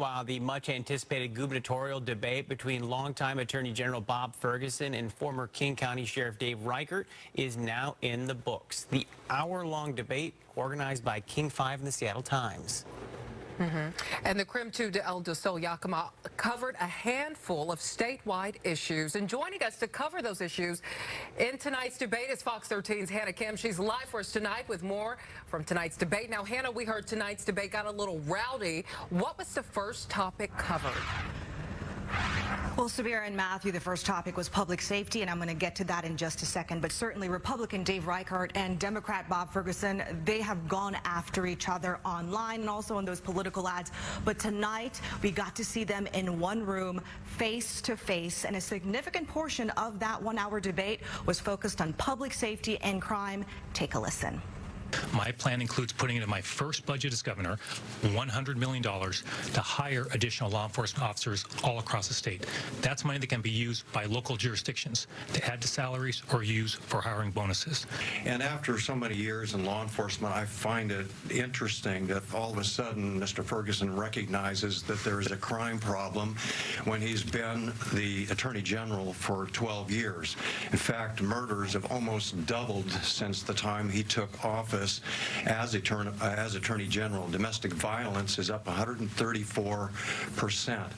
Meanwhile, the much-anticipated gubernatorial debate between longtime Attorney General Bob Ferguson and former King County Sheriff Dave Reichert is now in the books. The hour-long debate organized by King 5 and the Seattle Times. And the KREM 2 de Sol de Yakima covered a handful of statewide issues. And joining us to cover those issues in tonight's debate is Fox 13's Hannah Kim. She's live for us tonight with more from tonight's debate. Now, Hannah, we heard tonight's debate got a little rowdy. What was the first topic covered? Well, Sabira and Matthew, the first topic was public safety, and I'm going to get to that in just a second. But certainly Republican Dave Reichert and Democrat Bob Ferguson, they have gone after each other online and also in those political ads. But tonight, we got to see them in one room, face to face, and a significant portion of that one-hour debate was focused on public safety and crime. Take a listen. My plan includes putting into my first budget as governor $100 million to hire additional law enforcement officers all across the state. That's money that can be used by local jurisdictions to add to salaries or use for hiring bonuses. And after so many years in law enforcement, I find it interesting that all of a sudden Mr. Ferguson recognizes that there is a crime problem when he's been the Attorney General for 12 years. In fact, murders have almost doubled since the time he took office as Attorney General. Domestic violence is up 134%.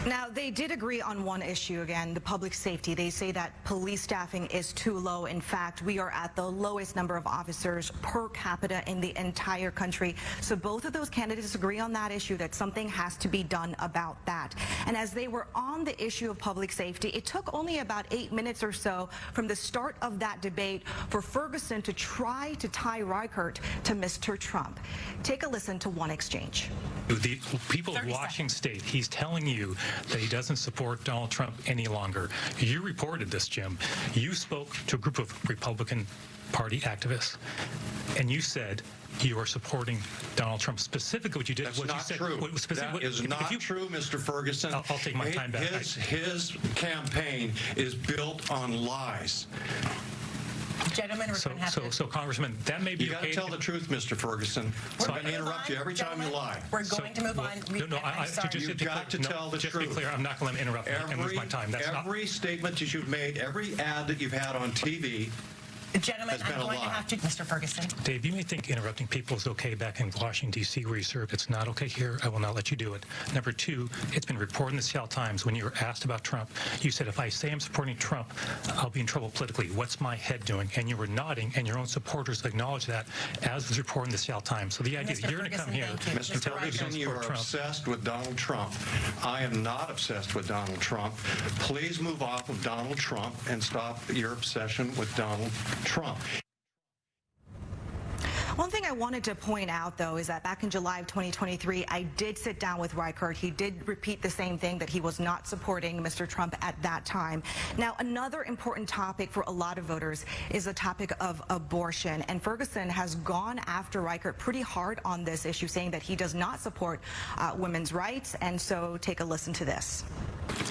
Now, they did agree on one issue again, the public safety. They say that police staffing is too low. In fact, we are at the lowest number of officers per capita in the entire country. So both of those candidates agree on that issue, that something has to be done about that. And as they were on the issue of public safety, it took only about 8 minutes or so from the start of that debate for Ferguson to try to tie Reichert to Mr. Trump. Take a listen to one exchange. The people of Washington State, he's telling you that he doesn't support Donald Trump any longer. You reported this, Jim. You spoke to a group of Republican Party activists, and you said you are supporting Donald Trump. Specifically, what you did was you said. True. That is not true, Mr. Ferguson. I'll take my time back. His campaign is built on lies. Gentlemen, so Congressman, that may be you got to tell the truth, Mr. Ferguson. I'm going to interrupt you every time you lie. We're going to move on. You've got to tell the truth. Just to be clear, I'm not going to interrupt and lose my time. Every statement that you've made, every ad that you've had on TV. Gentlemen, I'm going to have to, Mr. Ferguson. Dave, you may think interrupting people is okay back in Washington, D.C., where you served. It's not okay here. I will not let you do it. Number two, it's been reported in the Seattle Times when you were asked about Trump. You said, if I say I'm supporting Trump, I'll be in trouble politically. What's my head doing? And you were nodding, and your own supporters acknowledged that, as was reported in the Seattle Times. So the idea that you're going to come here, Mr. Ferguson, you are obsessed with Donald Trump. I am not obsessed with Donald Trump. Please move off of Donald Trump and stop your obsession with Donald Trump. One thing I wanted to point out, though, is that back in July of 2023, I did sit down with Reichert. He did repeat the same thing, that he was not supporting Mr. Trump at that time. Now, another important topic for a lot of voters is the topic of abortion. And Ferguson has gone after Reichert pretty hard on this issue, saying that he does not support women's rights. And so take a listen to this.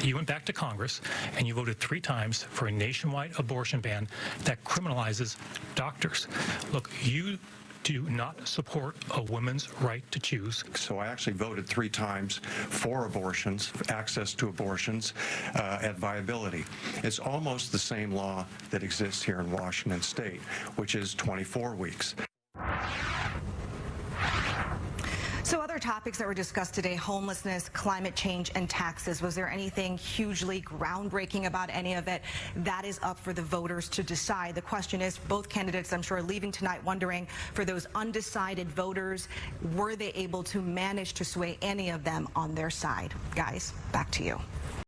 You went back to Congress and you voted 3 times for a nationwide abortion ban that criminalizes doctors. Look, you do not support a woman's right to choose. So I actually voted 3 times for abortions, access to abortions at viability. It's almost the same law that exists here in Washington State, which is 24 weeks. So other topics that were discussed today, homelessness, climate change, and taxes. Was there anything hugely groundbreaking about any of it? That is up for the voters to decide. The question is, both candidates, I'm sure, are leaving tonight wondering, for those undecided voters, were they able to manage to sway any of them on their side? Guys, back to you.